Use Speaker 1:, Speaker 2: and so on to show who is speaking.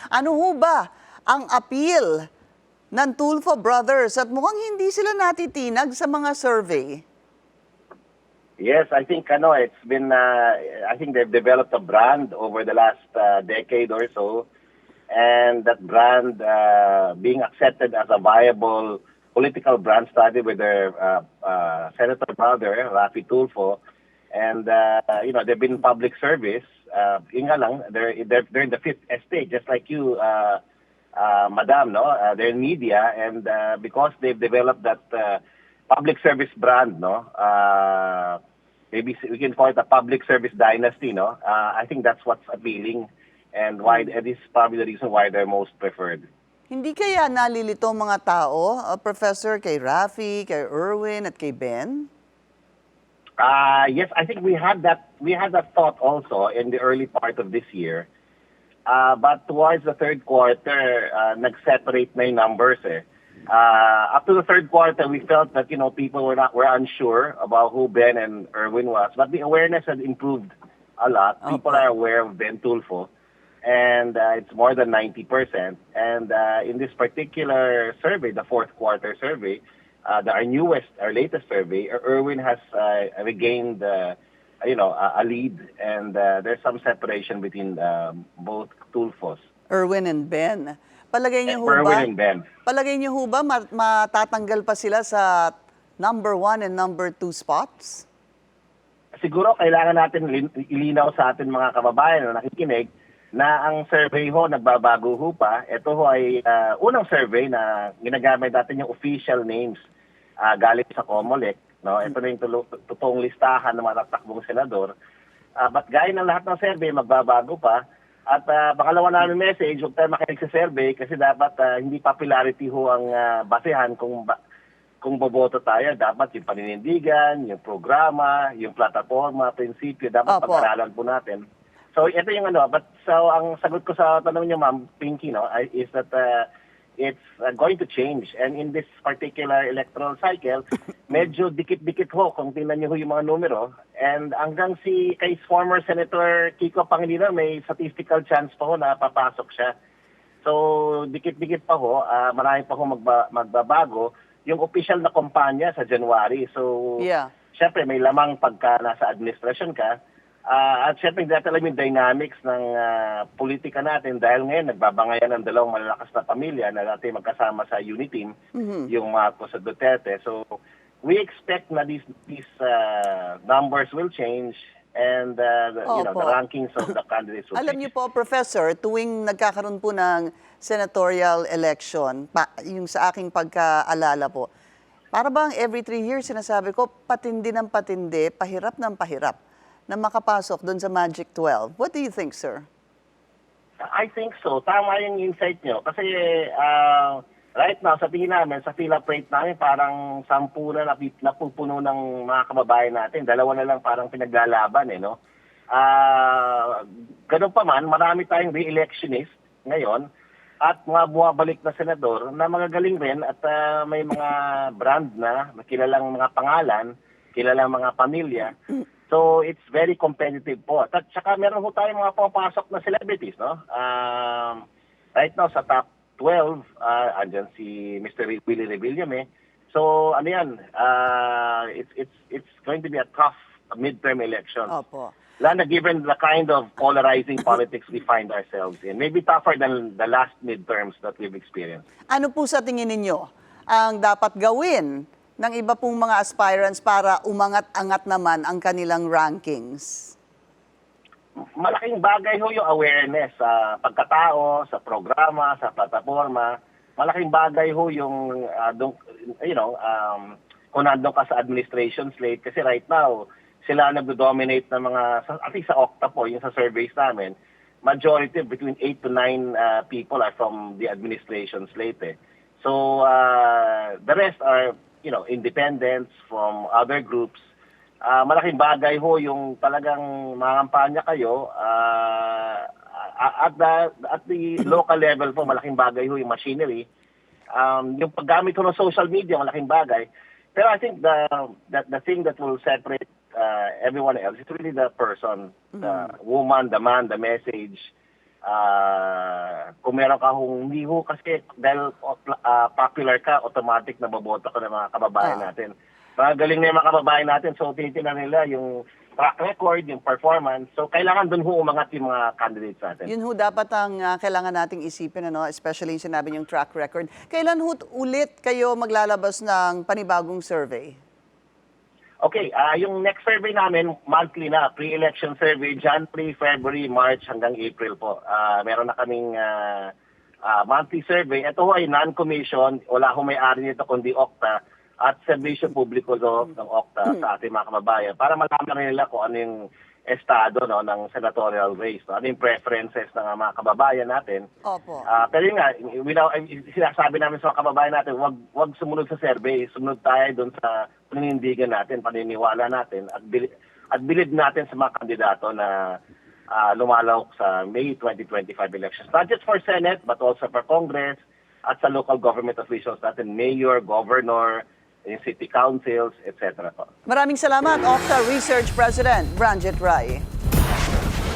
Speaker 1: Ano ho ba ang appeal ng Tulfo Brothers at mukhang hindi sila natitinag sa mga survey?
Speaker 2: Yes, I think it's been I think they've developed a brand over the last decade or so, and that brand being accepted as a viable political brand started with their senator brother Rafi Tulfo, and they've been in public service. Yun nga lang, they're in the fifth estate, just like you, Madam, no? They're in media, and because they've developed that public service brand, no? Maybe we can call it a public service dynasty, no? I think that's what's appealing, and why this is probably the reason why they're most preferred.
Speaker 1: Hindi kaya nalilito ang mga tao, Professor, kay Rafi, kay Erwin at kay Ben?
Speaker 2: Yes, I think we had that thought also in the early part of this year. But towards the third quarter, nag-separate na yung numbers eh. Up to the third quarter, we felt that people were unsure about who Ben and Erwin was, but the awareness had improved a lot. People are aware of Ben Tulfo, and it's more than 90%. And in this particular survey, the fourth quarter survey, our latest survey, Erwin has regained a lead, and there's some separation between both Tulfos.
Speaker 1: Erwin and Ben. Palagay niyo ho
Speaker 2: Erwin
Speaker 1: ba?
Speaker 2: and Ben.
Speaker 1: Palagay niyo ho ba matatanggal pa sila sa number 1 and number 2 spots?
Speaker 2: Siguro kailangan natin ilinaw sa atin mga kababayan na nakikinig na ang survey ho nagbabago ho pa. Ito ho ay unang survey na ginagamit natin yung official names galing sa COMELEC. No? Ito na yung totoong listahan ng mga tatakbong senador. But gaya ng lahat ng survey, magbabago pa. At pangalawa namin message, huwag tayo makinig sa survey kasi dapat hindi popularity ho ang basehan kung boboto tayo. Dapat yung paninindigan, yung programa, yung plataforma, prinsipyo, dapat pag-aralan po natin. So ito yung ang sagot ko sa tanong niyo, Ma'am Pinky, is that it's going to change. And in this particular electoral cycle, medyo dikit-dikit ho kung tingnan niyo ho yung mga numero. And hanggang kay former Senator Kiko Pangilinan, may statistical chance pa ho na papasok siya. So dikit-dikit pa ho, marami pa ho magbabago. Yung official na kampanya sa January. So syempre may lamang pagka nasa administrasyon ka. At syempre, dahil alam yung dynamics ng politika natin dahil ngayon nagbabangayan ng dalawang malalakas na pamilya na dati magkasama sa Uniteam, yung Marcos at Duterte. So, we expect na these numbers will change and the rankings of the candidates will
Speaker 1: Alam
Speaker 2: change.
Speaker 1: niyo po, Professor, tuwing nagkakaroon po ng senatorial election, yung sa aking pagkaalala po, para bang every 3 years sinasabi ko, patindi ng patindi, pahirap ng pahirap na makapasok doon sa Magic 12. What do you think, sir?
Speaker 2: I think so. Tama yung insight nyo. Kasi right now, sa tingin namin, sa fill-up rate namin, parang 10 na napupuno ng mga kababayan natin. 2 na lang parang pinaglalaban, no? Ganun pa man, marami tayong re-electionist ngayon at mga bumabalik na senador na magagaling rin at may mga brand na, kilalang mga pangalan, kilalang mga pamilya. So, it's very competitive po. At saka meron po tayong mga pumapasok na celebrities, no? Right now, sa top 12, andyan si Mr. Willie Revillame. So, ano yan, it's going to be a tough midterm election.
Speaker 1: Opo.
Speaker 2: Lalo na given the kind of polarizing politics we find ourselves in. Maybe tougher than the last midterms that we've experienced.
Speaker 1: Ano po sa tingin ninyo ang dapat gawin ng iba pong mga aspirants para umangat-angat naman ang kanilang rankings?
Speaker 2: Malaking bagay ho yung awareness sa pagkatao, sa programa, sa plataforma. Malaking bagay ho yung, kung nandun ka sa administration slate. Kasi right now, sila nagdo-dominate ng mga, at least sa Okta po, yung sa surveys namin, majority, between 8 to 9 people are from the administration slate. So, the rest are independents from other groups. Malaking bagay ho yung talagang mangampanya kayo at the local level po, malaking bagay ho yung machinery. Yung paggamit ho ng social media, malaking bagay. Pero I think the thing that will separate everyone else is really the person, the woman, the man, the message, kung meron ka hindi ho kasi dahil popular ka, automatic na boboto ka ng mga kababayan natin. Magaling na yung mga kababayan natin, so tinitingnan nila yung track record, yung performance. So kailangan dun ho umangat yung mga candidates natin.
Speaker 1: Yun ho dapat ang kailangan nating isipin, ano? Especially yung sinabi niyong track record. Kailan ho ulit kayo maglalabas ng panibagong survey?
Speaker 2: Okay, yung next survey namin, monthly na, pre-election survey, January, February, March hanggang April po. Meron na kaming monthly survey. Ito ho ay non-commission, wala ho may-ari nito kundi Okta at Serbisyo Publiko ng Okta sa ating mga kababayan para malaman nila kung ano yung estado ng senatorial race, ano yung preferences ng mga kababayan natin.
Speaker 1: Opo.
Speaker 2: Pero yun nga, sinasabi namin sa mga kababayan natin, wag sumunod sa survey, sumunod tayo doon sa paninindigan natin, paniniwala natin, at bilib natin sa mga kandidato na lumalawak sa May 2025 elections. Not just for Senate, but also for Congress at sa local government officials natin, mayor, governor, yung city councils, etc.
Speaker 1: Maraming salamat, Okta Research President Branjit Rai.